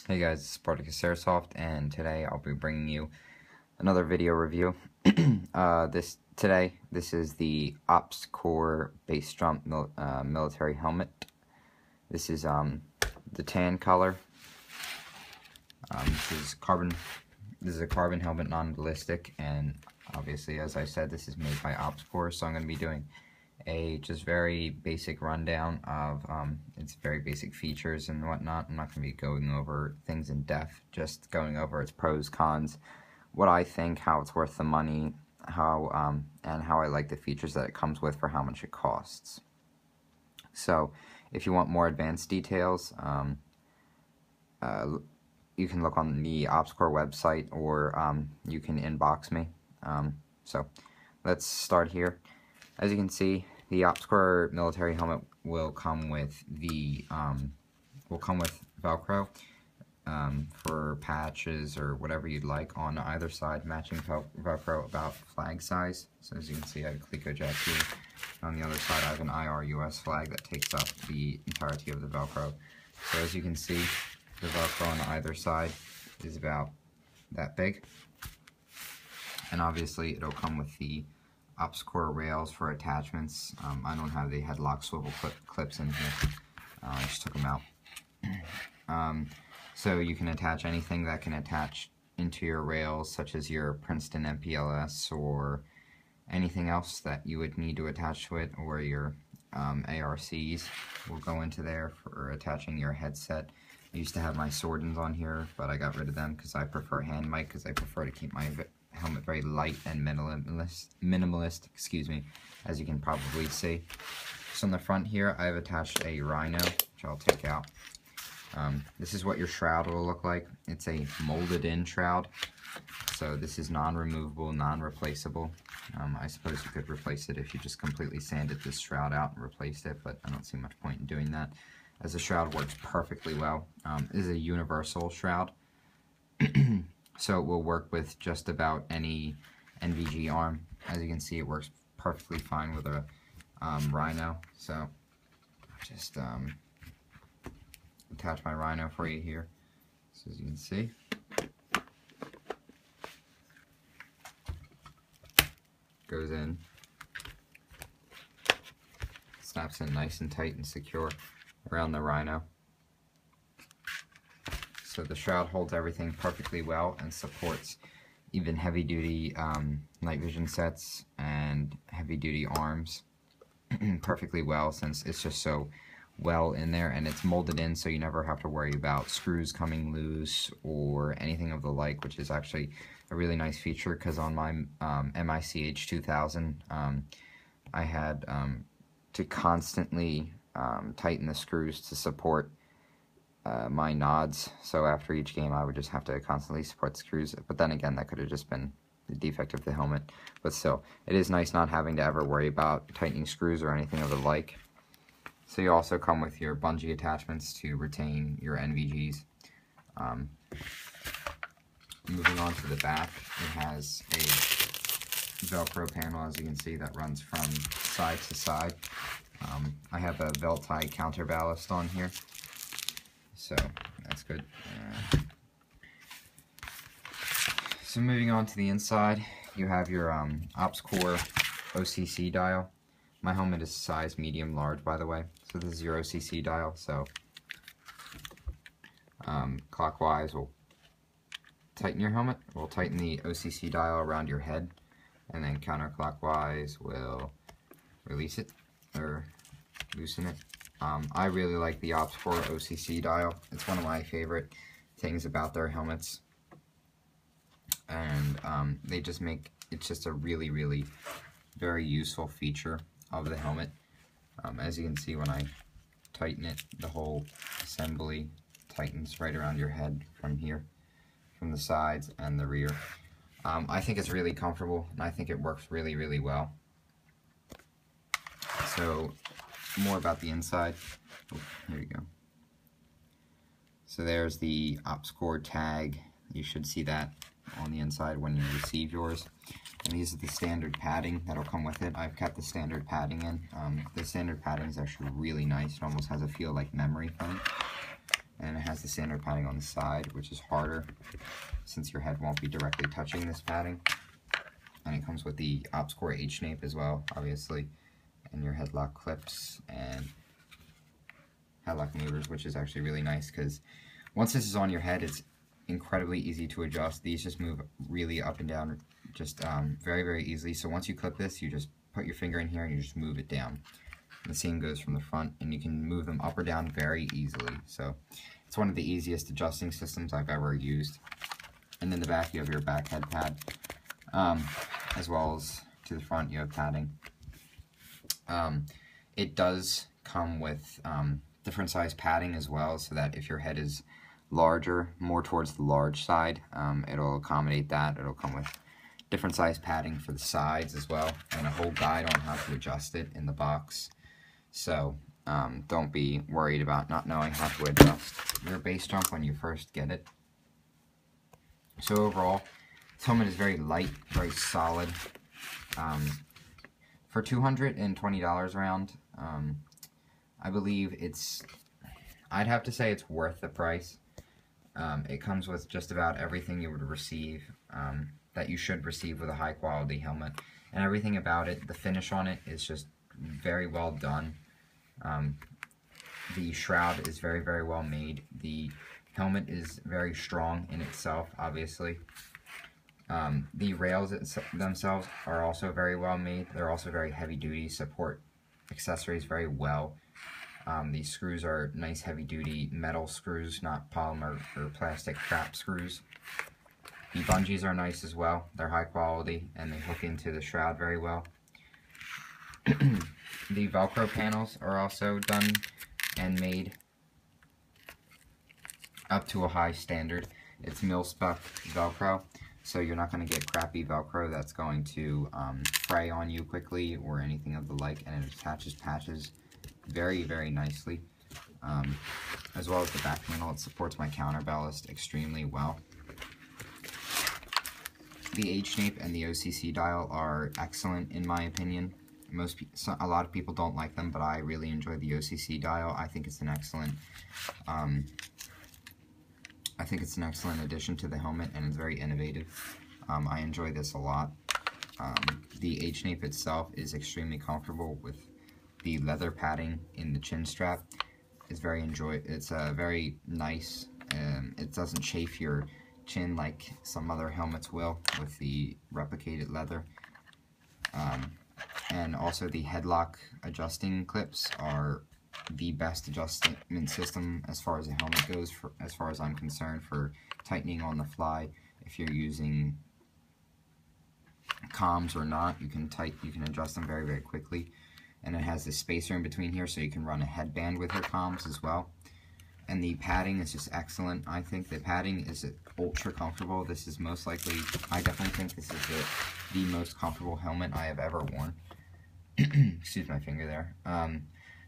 Hey guys, it's Spartacus Airsoft, and today I'll be bringing you another video review. This is the OpsCore Base Jump military helmet. This is the tan color. This is a carbon helmet, non-ballistic, and obviously, as I said, this is made by OpsCore. So I'm going to be doing a just very basic rundown of its very basic features and whatnot. I'm not going to be going over things in depth, just going over its pros, cons, what I think, how it's worth the money, and how I like the features that it comes with for how much it costs. So if you want more advanced details, you can look on the OpsCore website, or you can inbox me. So let's start here. As you can see, the OpsCore military helmet will come with Velcro for patches or whatever you'd like on either side, matching Velcro about flag size. So as you can see, I have a Cleco Jack here. On the other side, I have an IR-US flag that takes up the entirety of the Velcro. So as you can see, the Velcro on either side is about that big. And obviously, it'll come with the OpsCore rails for attachments. I don't have the headlock swivel clips in here. I just took them out. So you can attach anything that can attach into your rails, such as your Princeton MPLS or anything else that you would need to attach to it, or your ARCs will go into there for attaching your headset. I used to have my Swordens on here, but I got rid of them because I prefer hand mic, because I prefer to keep my helmet very light and minimalist, excuse me, as you can probably see. So on the front here, I've attached a Rhino, which I'll take out. This is what your shroud will look like. It's a molded in shroud, so this is non-removable, non-replaceable. I suppose you could replace it if you just completely sanded this shroud out and replaced it, but I don't see much point in doing that, as the shroud works perfectly well. It is a universal shroud. So it will work with just about any NVG arm. As you can see, it works perfectly fine with a Rhino. So just attach my Rhino for you here. So as you can see, goes in, snaps in nice and tight and secure around the Rhino. So the shroud holds everything perfectly well and supports even heavy-duty night vision sets and heavy-duty arms perfectly well, since it's just so well in there, and it's molded in, so you never have to worry about screws coming loose or anything of the like, which is actually a really nice feature, because on my MICH 2000, I had to constantly tighten the screws to support my nods. So after each game, I would just have to constantly support the screws. But then again, that could have just been the defect of the helmet. But still, it is nice not having to ever worry about tightening screws or anything of the like. So you also come with your bungee attachments to retain your NVGs. Moving on to the back, it has a Velcro panel, as you can see, that runs from side to side. I have a Velti counter ballast on here, so that's good. So moving on to the inside, you have your OpsCore OCC dial. My helmet is size medium large, by the way, so this is your OCC dial. So clockwise will tighten your helmet, will tighten the OCC dial around your head, and then counterclockwise will release it or loosen it. I really like the OpsCore OCC dial. It's one of my favorite things about their helmets, and they just make it's just a really very useful feature of the helmet. As you can see, when I tighten it, the whole assembly tightens right around your head from here, from the sides and the rear. I think it's really comfortable, and I think it works really well. So more about the inside. Oh, here we go. So there's the OpsCore tag. You should see that on the inside when you receive yours. And these are the standard padding that'll come with it. I've kept the standard padding in. The standard padding is actually really nice. It almost has a feel like memory foam. and it has the standard padding on the side, which is harder since your head won't be directly touching this padding. And it comes with the OpsCore H-Nape as well, obviously, and your headlock clips and headlock movers, which is actually really nice because once this is on your head, it's incredibly easy to adjust. These just move really up and down just very, very easily. So once you clip this, you just put your finger in here and you just move it down. The same goes from the front, and you can move them up or down very easily. So it's one of the easiest adjusting systems I've ever used. And in the back, you have your back head pad, as well as to the front, you have padding. It does come with different size padding as well, so that if your head is larger, more towards the large side, it'll accommodate that. It'll come with different size padding for the sides as well, and a whole guide on how to adjust it in the box. So don't be worried about not knowing how to adjust your base jump when you first get it. So overall, this helmet is very light, very solid. For $220 around, I believe I'd have to say it's worth the price. It comes with just about everything you would receive, that you should receive with a high quality helmet. And everything about it, the finish on it is just very well done. The shroud is very, very well made. The helmet is very strong in itself, obviously. The rails themselves are also very well made. They're also very heavy duty, support accessories very well. These screws are nice heavy duty metal screws, not polymer or plastic crap screws. The bungees are nice as well. They're high quality and they hook into the shroud very well. The Velcro panels are also done and made up to a high standard. It's mil-spec Velcro, so you're not going to get crappy Velcro that's going to fray on you quickly or anything of the like, and it attaches patches very, very nicely. As well as the back panel, it supports my counterballast extremely well. The H-Nape and the OCC dial are excellent in my opinion. A lot of people don't like them, but I really enjoy the OCC dial. I think it's an excellent addition to the helmet, and it's very innovative. I enjoy this a lot. The H-Nape itself is extremely comfortable with the leather padding in the chin strap. It's very very nice. It doesn't chafe your chin like some other helmets will with the replicated leather. And also the headlock adjusting clips are the best adjustment system as far as a helmet goes, as far as I'm concerned, for tightening on the fly. If you're using comms or not, you can adjust them very, very quickly. And it has this spacer in between here, so you can run a headband with your comms as well. And the padding is just excellent. I think the padding is ultra comfortable. This is most likely, I definitely think this is the most comfortable helmet I have ever worn. Excuse my finger there.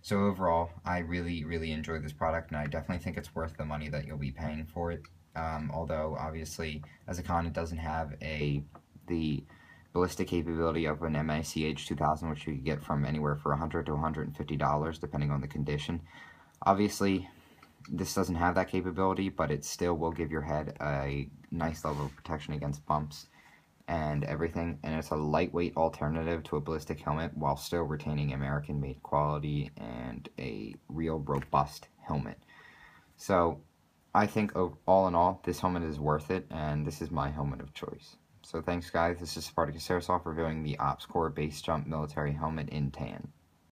So overall, I really, really enjoy this product, and I definitely think it's worth the money that you'll be paying for it. Although, obviously, as a con, it doesn't have the ballistic capability of an MACH 2000, which you could get from anywhere for $100 to $150, depending on the condition. Obviously, this doesn't have that capability, but it still will give your head a nice level of protection against bumps and everything, and it's a lightweight alternative to a ballistic helmet while still retaining American-made quality and a real robust helmet. So I think all in all, this helmet is worth it, and this is my helmet of choice. So thanks guys, this is Spartacus Airsoft reviewing the OpsCore Base Jump Military Helmet in tan.